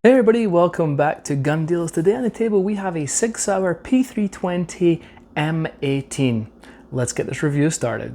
Hey everybody, welcome back to Gun Deals. Today on the table we have a Sig Sauer P320 M18. Let's get this review started.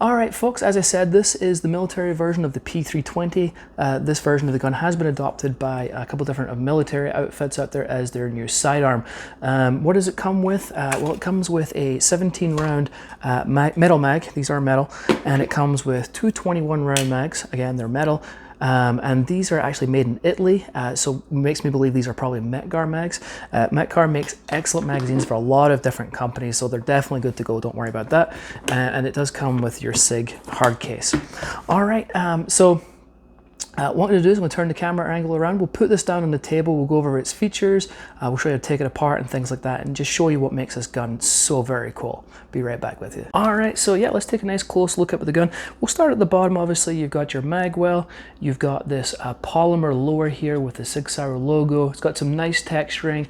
Alright folks, as I said, this is the military version of the P320. This version of the gun has been adopted by a couple different military outfits out there as their new sidearm. What does it come with? Well, it comes with a 17 round metal mag. These are metal. And it comes with two 21 round mags. Again, they're metal. And these are actually made in Italy, so makes me believe these are probably Metgar mags. Metgar makes excellent magazines for a lot of different companies, so they're definitely good to go, don't worry about that. And it does come with your Sig hard case. All right, what I'm going to do is I'm going to turn the camera angle around. We'll put this down on the table. We'll go over its features. We'll show you how to take it apart and things like that, and just show you what makes this gun so very cool. Be right back with you. All right, so yeah, let's take a nice close look at the gun. We'll start at the bottom. Obviously, you've got your mag well. You've got this polymer lower here with the Sig Sauer logo. It's got some nice texturing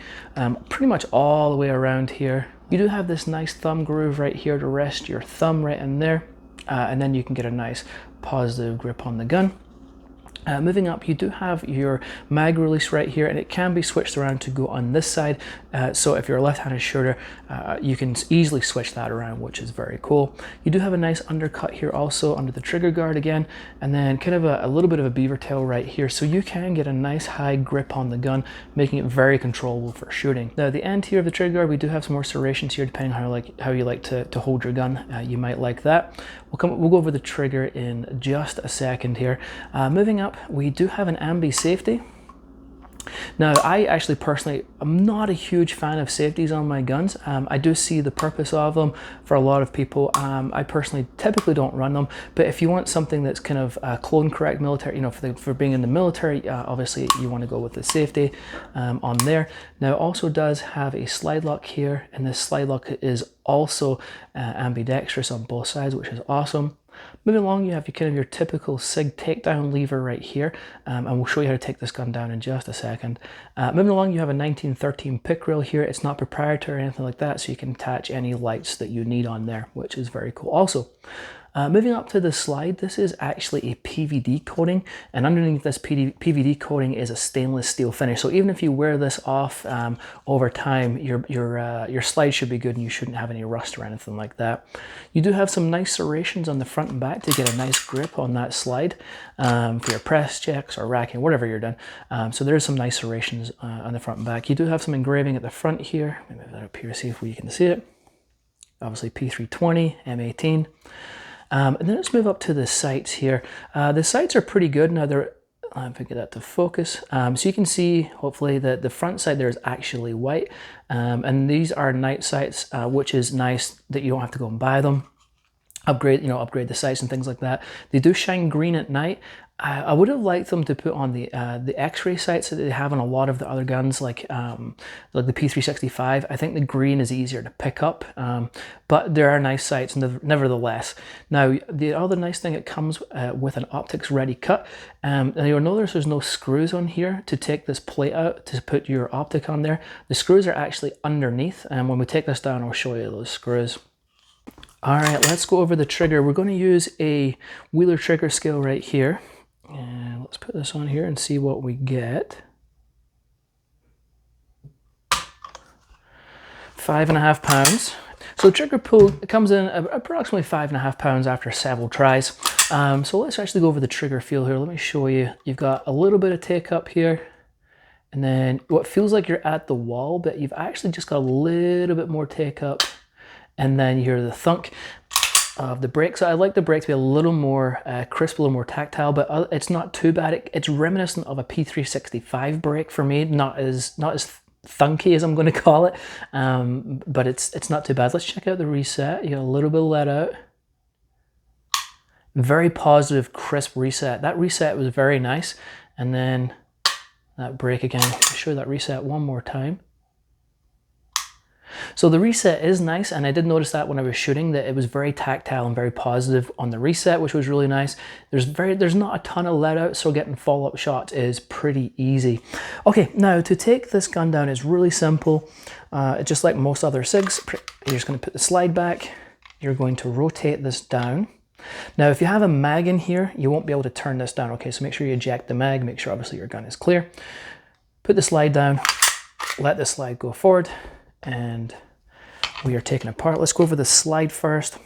pretty much all the way around here. You do have this nice thumb groove right here to rest your thumb right in there, and then you can get a nice positive grip on the gun. Moving up, you do have your mag release right here, and it can be switched around to go on this side. So if you're a left-handed shooter, you can easily switch that around, which is very cool. You do have a nice undercut here also under the trigger guard again, and then kind of a little bit of a beaver tail right here. So you can get a nice high grip on the gun, making it very controllable for shooting. Now the end here of the trigger guard, we do have some more serrations here, depending on how you like to hold your gun. You might like that. We'll go over the trigger in just a second here. Moving up, we do have an ambi safety. Now, I actually personally am not a huge fan of safeties on my guns. I do see the purpose of them for a lot of people. I personally typically don't run them, but if you want something that's kind of clone correct military, you know, for being in the military, obviously you want to go with the safety on there. Now, it also does have a slide lock here, and this slide lock is also ambidextrous on both sides, which is awesome. Moving along, you have your typical Sig takedown lever right here, and we'll show you how to take this gun down in just a second. Moving along, you have a 1913 pick rail here. It's not proprietary or anything like that, so you can attach any lights that you need on there, which is very cool also. Moving up to the slide, this is actually a PVD coating, and underneath this PVD coating is a stainless steel finish. So even if you wear this off over time, your slide should be good and you shouldn't have any rust or anything like that. You do have some nice serrations on the front and back to get a nice grip on that slide for your press checks or racking, whatever you're doing. So there's some nice serrations on the front and back. You do have some engraving at the front here. Let me move that up here, see if we can see it. Obviously P320, M18. And then let's move up to the sights here. The sights are pretty good. Now they're, if I get that to focus. So you can see, hopefully, that the front sight there is actually white. And these are night sights, which is nice that you don't have to go and buy them. Upgrade the sights and things like that. They do shine green at night. I would have liked them to put on the X-ray sights that they have on a lot of the other guns, like the P365. I think the green is easier to pick up, but there are nice sights nevertheless. Now, the other nice thing, it comes with an optics ready cut. And you'll notice there's no screws on here to take this plate out to put your optic on there. The screws are actually underneath, and when we take this down, I'll show you those screws. All right, let's go over the trigger. We're going to use a Wheeler trigger scale right here. And let's put this on here and see what we get. 5.5 pounds. So the trigger pull, it comes in approximately 5.5 pounds after several tries. So let's actually go over the trigger feel here. Let me show you. You've got a little bit of take up here, and then what feels like you're at the wall, but you've actually just got a little bit more take up, and then you hear the thunk of the brake. So I like the brake to be a little more crisp, a little more tactile, but it's not too bad. It's reminiscent of a P365 brake for me, not as thunky as I'm going to call it, but it's not too bad. Let's check out the reset. You got a little bit of let out, Very positive, crisp reset. That reset was very nice. And then that break again. I'll show you that reset one more time. So the reset is nice, and I did notice that when I was shooting, that it was very tactile and very positive on the reset, which was really nice. There's not a ton of let out, so getting follow-up shots is pretty easy. Okay, now to take this gun down is really simple. Just like most other SIGs, you're just going to put the slide back. You're going to rotate this down. Now, if you have a mag in here, you won't be able to turn this down. Okay, so make sure you eject the mag, make sure obviously your gun is clear. Put the slide down, let the slide go forward, and we are taking it apart. Let's go over the slide first.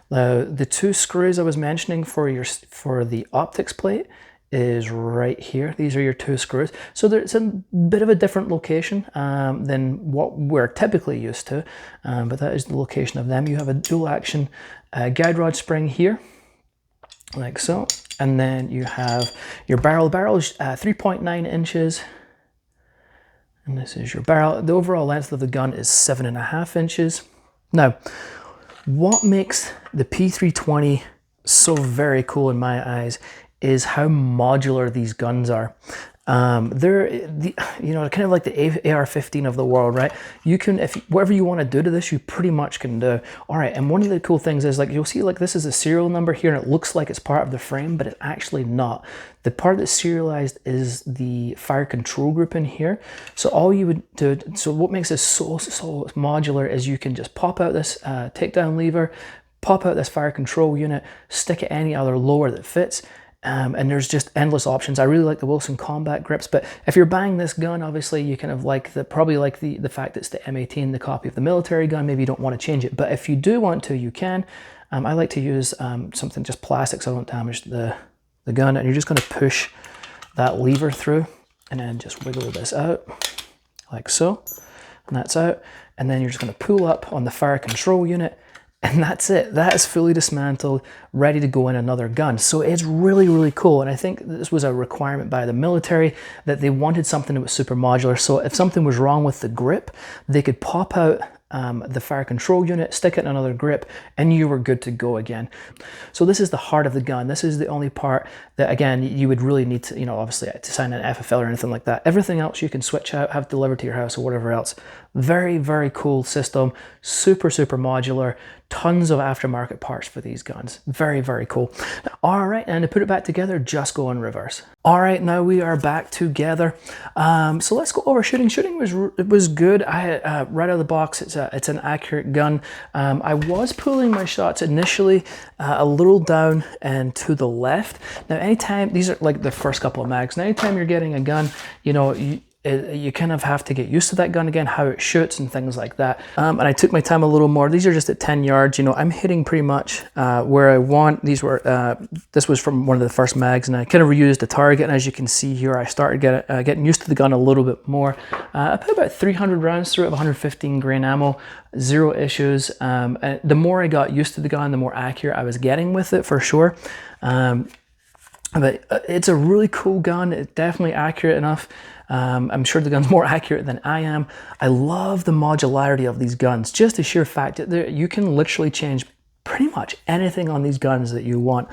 Now, the two screws I was mentioning for the optics plate is right here. These are your two screws. So it's a bit of a different location than what we're typically used to, but that is the location of them. You have a dual action guide rod spring here, like so. And then you have your barrel. The barrel is 3.9 inches. And this is your barrel. The overall length of the gun is 7.5 inches. Now, what makes the P320 so very cool in my eyes is how modular these guns are. They're kind of like the AR-15 of the world, right? You can, whatever you want to do to this, you pretty much can do. All right, and one of the cool things is, like, you'll see, like, this is a serial number here, and it looks like it's part of the frame, but it's actually not. The part that's serialized is the fire control group in here. So all you would do, so what makes this so modular is you can just pop out this takedown lever, pop out this fire control unit, stick it any other lower that fits. And there's just endless options. I really like the Wilson combat grips, but if you're buying this gun, obviously you kind of like probably like the fact it's the M18, the copy of the military gun. Maybe you don't want to change it, but if you do want to, you can. I like to use something just plastic so I don't damage the gun. And you're just going to push that lever through and then just wiggle this out like so, and that's out. And then you're just going to pull up on the fire control unit. And that's it. That is fully dismantled, ready to go in another gun. So it's really, really cool. And I think this was a requirement by the military, that they wanted something that was super modular. So if something was wrong with the grip, they could pop out the fire control unit, stick it in another grip, and you were good to go again. So this is the heart of the gun. This is the only part that, again, you would really need to, obviously to sign an FFL or anything like that. Everything else you can switch out, have delivered to your house or whatever else. Very, very cool system. Super, super modular. Tons of aftermarket parts for these guns. Very, very cool. All right, and to put it back together, just go in reverse. All right, now we are back together. So let's go over shooting. Shooting was good. Right out of the box, it's an accurate gun. I was pulling my shots initially a little down and to the left. Now, anytime, these are like the first couple of mags, and anytime you're getting a gun, you kind of have to get used to that gun again, how it shoots and things like that. And I took my time a little more. These are just at 10 yards. I'm hitting pretty much where I want. These were, this was from one of the first mags, and I kind of reused the target. And as you can see here, I started getting used to the gun a little bit more. I put about 300 rounds through it of 115 grain ammo, zero issues. And the more I got used to the gun, the more accurate I was getting with it, for sure. But it's a really cool gun. It's definitely accurate enough. I'm sure the gun's more accurate than I am. I love the modularity of these guns. Just the sheer fact that you can literally change pretty much anything on these guns that you want.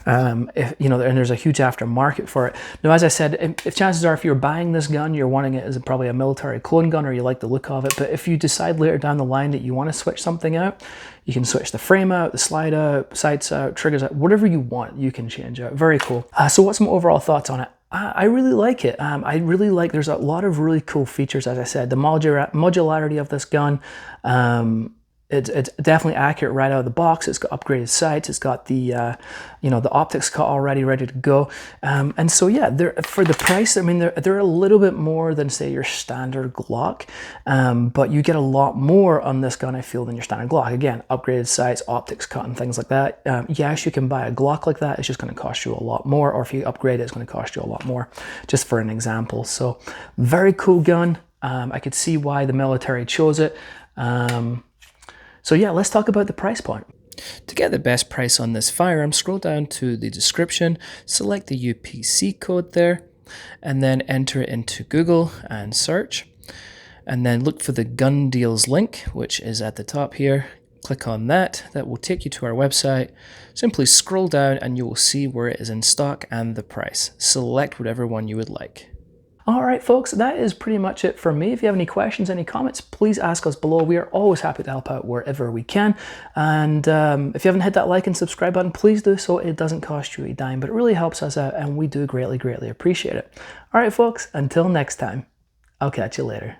And there's a huge aftermarket for it. Now, as I said, if chances are, if you're buying this gun, you're wanting it as probably a military clone gun, or you like the look of it. But if you decide later down the line that you want to switch something out, you can switch the frame out, the slide out, sights out, triggers out, whatever you want, you can change out. Very cool. So what's some overall thoughts on it? I really like it. I really like, there's a lot of really cool features, as I said. The modularity of this gun, it's definitely accurate right out of the box. It's got upgraded sights. It's got the the optics cut already ready to go. And so yeah, for the price, I mean, they're a little bit more than, say, your standard Glock, but you get a lot more on this gun, I feel, than your standard Glock. Again, upgraded sights, optics cut, and things like that. Yes, you can buy a Glock like that. It's just going to cost you a lot more, or if you upgrade it, it's going to cost you a lot more. Just for an example. So very cool gun. I could see why the military chose it. So yeah, let's talk about the price point. To get the best price on this firearm, scroll down to the description, select the UPC code there, and then enter it into Google and search. And then look for the gun deals link, which is at the top here. Click on that. That will take you to our website. Simply scroll down and you will see where it is in stock and the price. Select whatever one you would like. All right, folks, that is pretty much it for me. If you have any questions, any comments, please ask us below. We are always happy to help out wherever we can. And if you haven't hit that like and subscribe button, please do so. It doesn't cost you a dime, but it really helps us out, and we do greatly, greatly appreciate it. All right, folks, until next time, I'll catch you later.